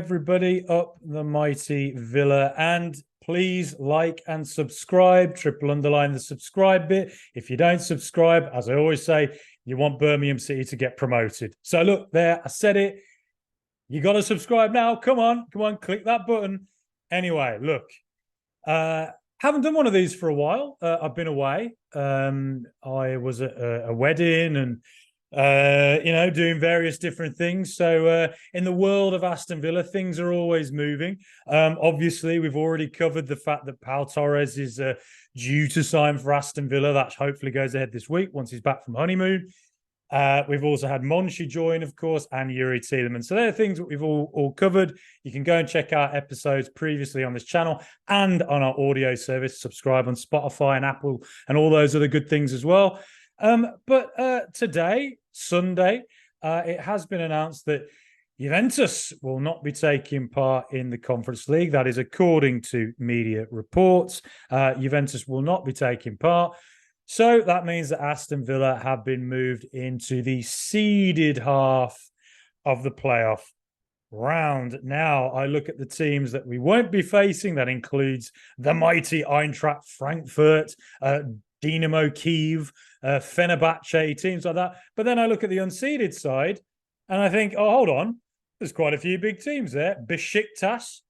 everybody up the mighty Villa, and please like and subscribe, triple underline the subscribe bit. If you don't subscribe, as I always say, you want Birmingham City to get promoted. So look there, I said it. You got to subscribe now. Come on, click that button. Anyway, look, haven't done one of these for a while. I've been away. I was at a wedding and doing various different things. So in the world of Aston Villa, things are always moving. Obviously, we've already covered the fact that Pau Torres is due to sign for Aston Villa. That hopefully goes ahead this week once he's back from honeymoon. We've also had Monchi join, of course, and Yuri Tielemans. So they're things that we've all covered. You can go and check out episodes previously on this channel and on our audio service. Subscribe on Spotify and Apple and all those other good things as well. But today, Sunday, it has been announced that Juventus will not be taking part in the Conference League. That is according to media reports. Juventus will not be taking part. So that means that Aston Villa have been moved into the seeded half of the playoff round. Now, I look at the teams that we won't be facing. That includes the mighty Eintracht Frankfurt, Dynamo Kyiv, Fenerbahce, teams like that. But then I look at the unseeded side and I think, oh, hold on. There's quite a few big teams there. Besiktas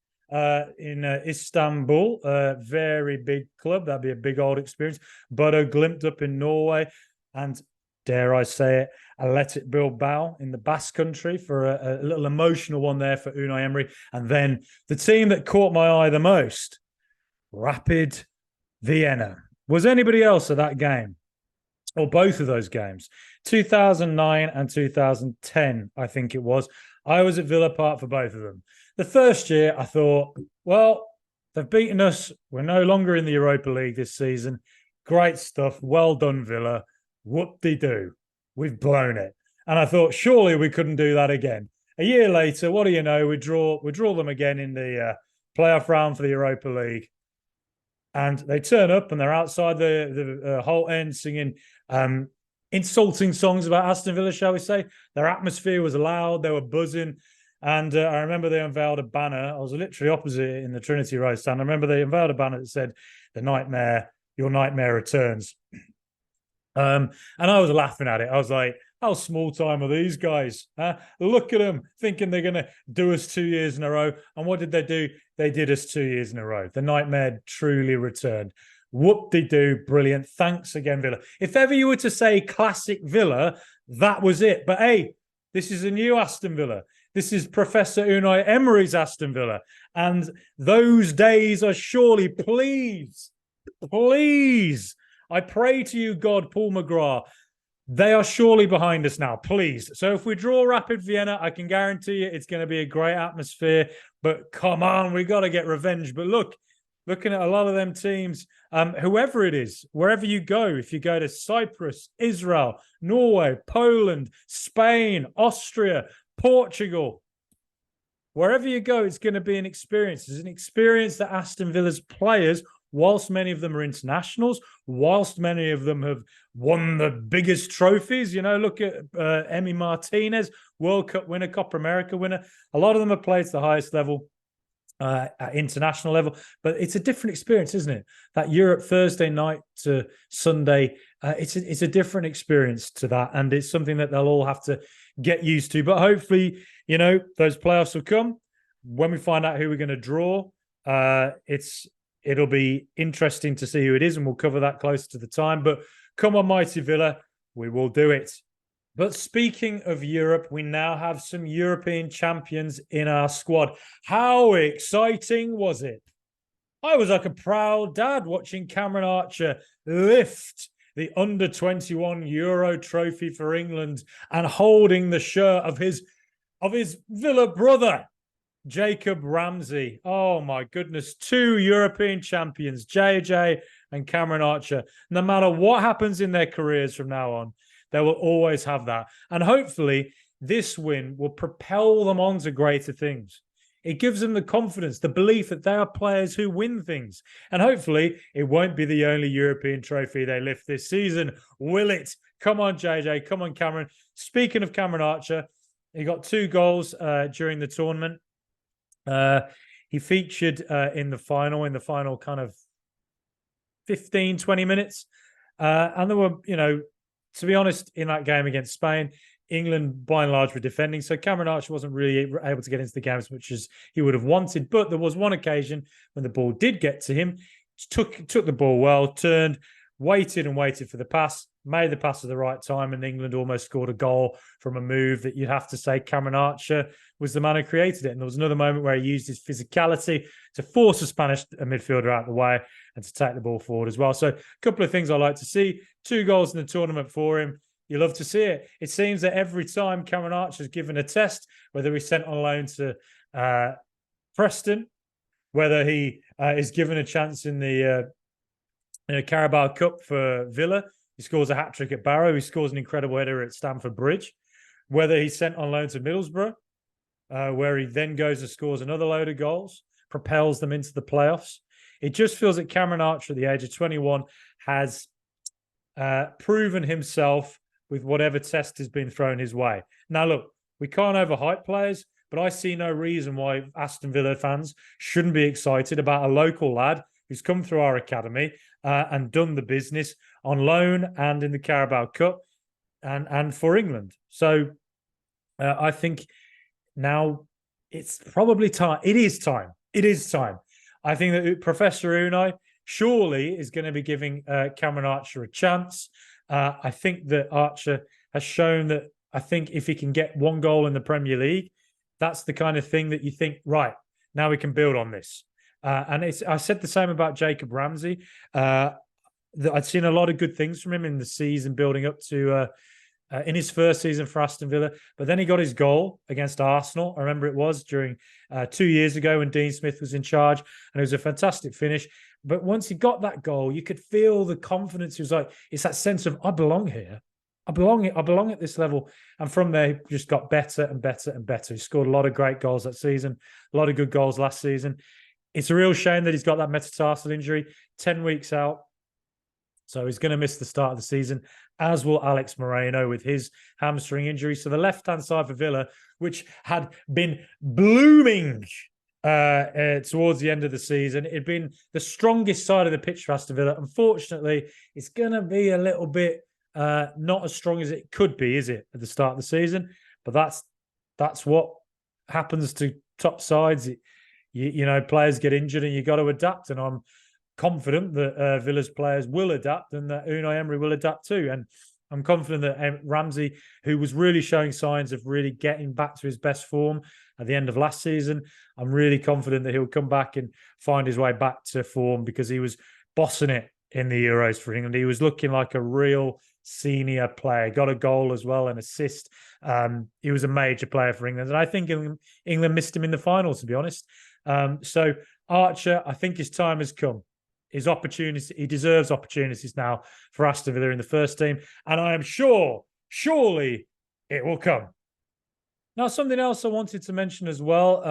in Istanbul, a very big club. That'd be a big old experience. Bodo Glimt up in Norway. And dare I say it, Athletic Bilbao in the Basque Country for a little emotional one there for Unai Emery. And then the team that caught my eye the most, Rapid Vienna. Was anybody else at that game? Or both of those games? 2009 and 2010, I think it was. I was at Villa Park for both of them. The first year, I thought, well, they've beaten us. We're no longer in the Europa League this season. Great stuff. Well done, Villa. Whoop-de-doo. We've blown it. And I thought, surely we couldn't do that again. A year later, what do you know? We draw them again in the playoff round for the Europa League. And they turn up and they're outside the whole end singing insulting songs about Aston Villa, shall we say. Their atmosphere was loud. They were buzzing. And I remember they unveiled a banner. I was literally opposite in the Trinity Road stand. I remember they unveiled a banner that said, your nightmare returns. And I was laughing at it. I was like, how small time are these guys? Huh? Look at them thinking they're going to do us 2 years in a row. And what did they do? They did us 2 years in a row. The nightmare truly returned. Whoop-de-doo, brilliant. Thanks again, Villa. If ever you were to say classic Villa, that was it. But hey, this is a new Aston Villa. This is Professor Unai Emery's Aston Villa. And those days are surely, please, I pray to you, God, Paul McGrath, they are surely behind us now, please. So if we draw Rapid Vienna, I can guarantee you it's going to be a great atmosphere. But come on, we got to get revenge. But looking at a lot of them teams, whoever it is, wherever you go, if you go to Cyprus, Israel, Norway, Poland, Spain, Austria, Portugal, wherever you go, it's going to be an experience. It's an experience that Aston Villa's players, whilst many of them are internationals, whilst many of them have won the biggest trophies, look at Emi Martinez, World Cup winner, Copa America winner. A lot of them have played to the highest level, at international level, but it's a different experience, isn't it? That Europe Thursday night to Sunday, it's a different experience to that, and it's something that they'll all have to get used to. But hopefully, those playoffs will come. When we find out who we're going to draw, it'll be interesting to see who it is, and we'll cover that closer to the time. But come on, mighty Villa, we will do it. But speaking of Europe, we now have some European champions in our squad. How exciting was it? I was like a proud dad watching Cameron Archer lift the under-21 Euro trophy for England and holding the shirt of his Villa brother, Jacob Ramsey. Oh, my goodness. 2 European champions, JJ and Cameron Archer. No matter what happens in their careers from now on, they will always have that. And hopefully this win will propel them on to greater things. It gives them the confidence, the belief that they are players who win things. And hopefully it won't be the only European trophy they lift this season. Will it? Come on, JJ. Come on, Cameron. Speaking of Cameron Archer, he got 2 goals during the tournament. He featured in the final kind of 15, 20 minutes. And there were, to be honest, in that game against Spain, England, by and large, were defending. So Cameron Archer wasn't really able to get into the game as much as he would have wanted. But there was one occasion when the ball did get to him, took the ball well, turned, waited for the pass, made the pass at the right time, and England almost scored a goal from a move that you'd have to say Cameron Archer was the man who created it. And there was another moment where he used his physicality to force a Spanish midfielder out of the way and to take the ball forward as well. So a couple of things I like to see. 2 goals in the tournament for him. You love to see it. It seems that every time Cameron Archer's given a test, whether he's sent on loan to Preston, whether he is given a chance in the Carabao Cup for Villa, he scores a hat-trick at Barrow, he scores an incredible header at Stamford Bridge, whether he's sent on loan to Middlesbrough, where he then goes and scores another load of goals, propels them into the playoffs. It just feels that Cameron Archer at the age of 21 has proven himself with whatever test has been thrown his way. Now, look, we can't overhype players, but I see no reason why Aston Villa fans shouldn't be excited about a local lad who's come through our academy and done the business on loan and in the Carabao Cup and for England. So I think now it's probably time. It is time. I think that Professor Unai surely is going to be giving Cameron Archer a chance. I think that Archer has shown that I think if he can get 1 goal in the Premier League, that's the kind of thing that you think, right, now we can build on this. And I said the same about Jacob Ramsey. I'd seen a lot of good things from him in the season building up to in his first season for Aston Villa. But then he got his goal against Arsenal. I remember it was during 2 years ago when Dean Smith was in charge, and it was a fantastic finish. But once he got that goal, you could feel the confidence. He was like, it's that sense of, I belong here. I belong at this level. And from there, he just got better and better and better. He scored a lot of great goals that season, a lot of good goals last season. It's a real shame that he's got that metatarsal injury, 10 weeks out. So he's going to miss the start of the season, as will Alex Moreno with his hamstring injury. So the left-hand side for Villa, which had been blooming towards the end of the season, it'd been the strongest side of the pitch for Aston Villa. Unfortunately, it's going to be a little bit not as strong as it could be, is it, at the start of the season? But that's what happens to top sides. Players get injured and you got to adapt. And I'm confident that Villa's players will adapt and that Unai Emery will adapt too. And I'm confident that Ramsey, who was really showing signs of really getting back to his best form at the end of last season, I'm really confident that he'll come back and find his way back to form because he was bossing it in the Euros for England. He was looking like a real senior player, got a goal as well, an assist. He was a major player for England. And I think England missed him in the final, to be honest. So Archer, I think his time has come. His opportunity, he deserves opportunities now for Aston Villa in the first team. And I am surely it will come. Now, something else I wanted to mention as well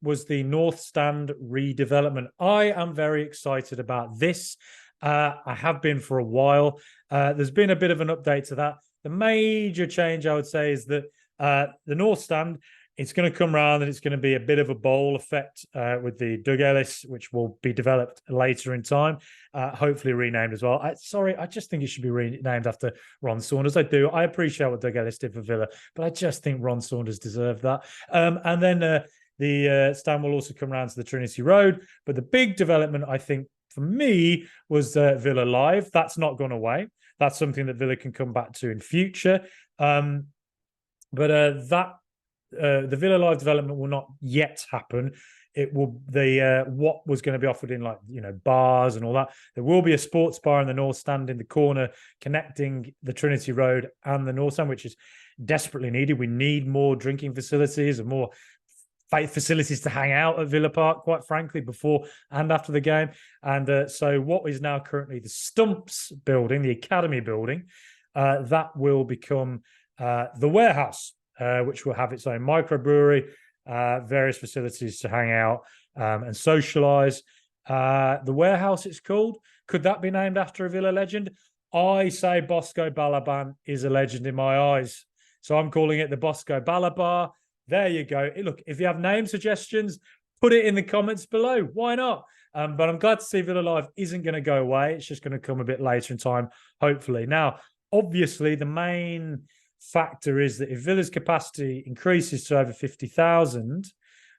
was the North Stand redevelopment. I am very excited about this. I have been for a while. There's been a bit of an update to that. The major change, I would say, is that the North Stand, it's going to come around and it's going to be a bit of a bowl effect with the Doug Ellis, which will be developed later in time, hopefully renamed as well. I just think it should be renamed after Ron Saunders. I do. I appreciate what Doug Ellis did for Villa, but I just think Ron Saunders deserved that. And then the stand will also come around to the Trinity Road. But the big development, I think, for me, was Villa Live. That's not gone away. That's something that Villa can come back to in future. But the Villa Live development will not yet happen. It will what was going to be offered in bars and all that. There will be a sports bar in the North Stand in the corner connecting the Trinity Road and the North Stand, which is desperately needed. We need more drinking facilities and more facilities to hang out at Villa Park, quite frankly, before and after the game. And so what is now currently the Stumps building, the Academy building, that will become the warehouse, which will have its own microbrewery, various facilities to hang out and socialise. The warehouse, it's called. Could that be named after a Villa legend? I say Bosco Balaban is a legend in my eyes. So I'm calling it the Bosco Balabar. There you go. Look, if you have name suggestions, put it in the comments below. Why not? But I'm glad to see Villa Live isn't going to go away. It's just going to come a bit later in time, hopefully. Now, obviously, the main factor is that if Villa's capacity increases to over 50,000,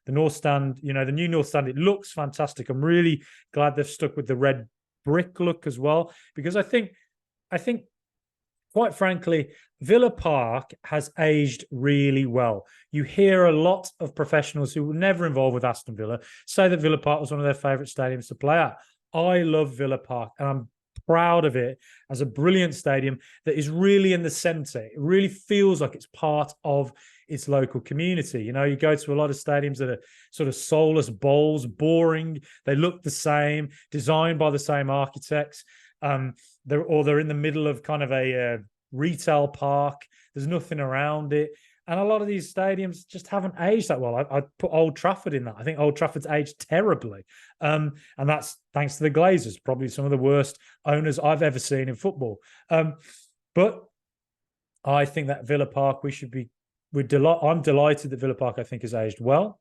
the North Stand, the new North Stand, it looks fantastic. I'm really glad they've stuck with the red brick look as well, because I think, quite frankly, Villa Park has aged really well. You hear a lot of professionals who were never involved with Aston Villa say that Villa Park was one of their favourite stadiums to play at. I love Villa Park, and I'm proud of it as a brilliant stadium that is really in the centre. It really feels like it's part of its local community. You go to a lot of stadiums that are sort of soulless bowls, boring. They look the same, designed by the same architects. They're in the middle of kind of a retail park. There's nothing around it. And a lot of these stadiums just haven't aged that well. I'd put Old Trafford in that. I think Old Trafford's aged terribly. And that's thanks to the Glazers, probably some of the worst owners I've ever seen in football. But I think that Villa Park, I'm delighted that Villa Park, I think, has aged well.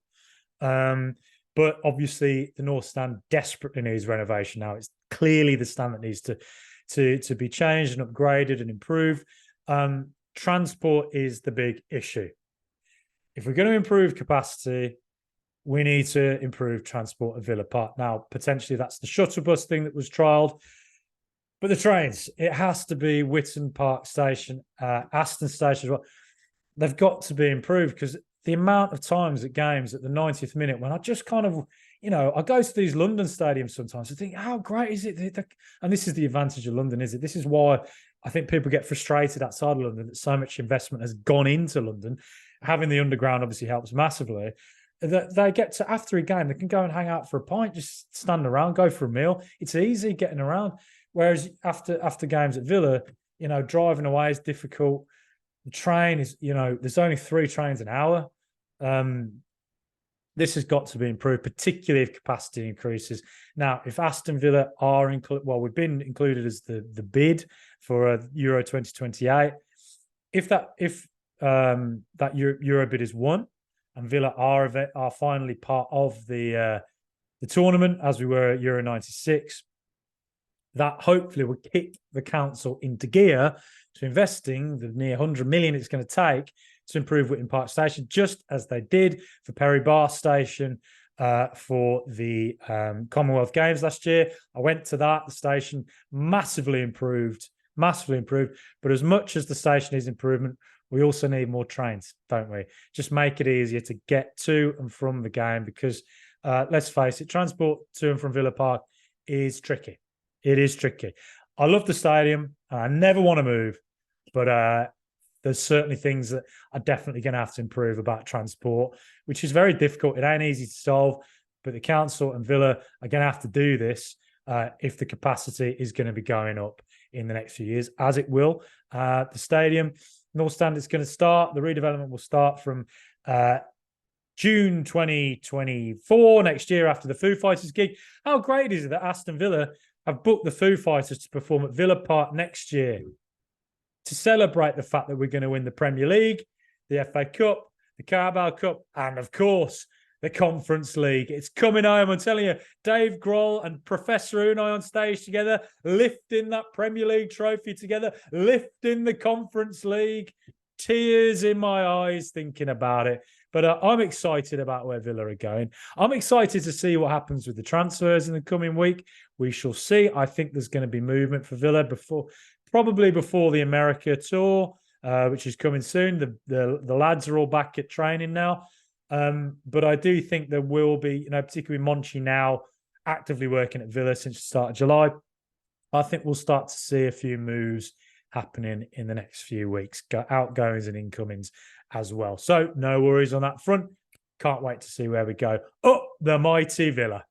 But obviously the North Stand desperately needs renovation now. It's clearly the stand that needs to be changed and upgraded and improved. Transport is the big issue. If we're going to improve capacity, we need to improve transport at Villa Park. Now, potentially that's the shuttle bus thing that was trialled. But the trains, it has to be Witton Park Station, Aston Station as well. They've got to be improved, because the amount of times at games at the 90th minute when I just kind of, I go to these London stadiums sometimes and think, how great is it? And this is the advantage of London, is it? This is why I think people get frustrated outside of London that so much investment has gone into London. Having the underground obviously helps massively. That they get to, after a game, they can go and hang out for a pint, just stand around, go for a meal. It's easy getting around. Whereas after games at Villa, driving away is difficult. The train is, there's only 3 trains an hour. This has got to be improved, particularly if capacity increases. Now, if Aston Villa are we've been included as the bid for Euro 2028. If that Euro bid is won and Villa are finally part of the tournament, as we were at Euro 96, that hopefully will kick the council into gear to investing the near 100 million it's going to take to improve Witton Park Station, just as they did for Perry Bar Station for the Commonwealth Games last year. I went to that. The station massively improved. But as much as the station needs improvement, we also need more trains, don't we? Just make it easier to get to and from the game, because let's face it, transport to and from Villa Park is tricky. It is tricky. I love the stadium. I never want to move, but there's certainly things that are definitely going to have to improve about transport, which is very difficult. It ain't easy to solve, but the council and Villa are going to have to do this if the capacity is going to be going up in the next few years, as it will. The stadium, North Stand, is going to start. The redevelopment will start from June 2024, next year, after the Foo Fighters gig. How great is it that Aston Villa have booked the Foo Fighters to perform at Villa Park next year to celebrate the fact that we're going to win the Premier League, the FA Cup, the Carabao Cup, and, of course, the Conference League. It's coming home. I'm telling you, Dave Grohl and Professor Unai on stage together, lifting that Premier League trophy together, lifting the Conference League. Tears in my eyes thinking about it. But I'm excited about where Villa are going. I'm excited to see what happens with the transfers in the coming week. We shall see. I think there's going to be movement for Villa probably before the America tour, which is coming soon. The lads are all back at training now. But I do think there will be, particularly Monchi now actively working at Villa since the start of July. I think we'll start to see a few moves happening in the next few weeks, outgoings and incomings as well. So no worries on that front. Can't wait to see where we go. Up the mighty Villa.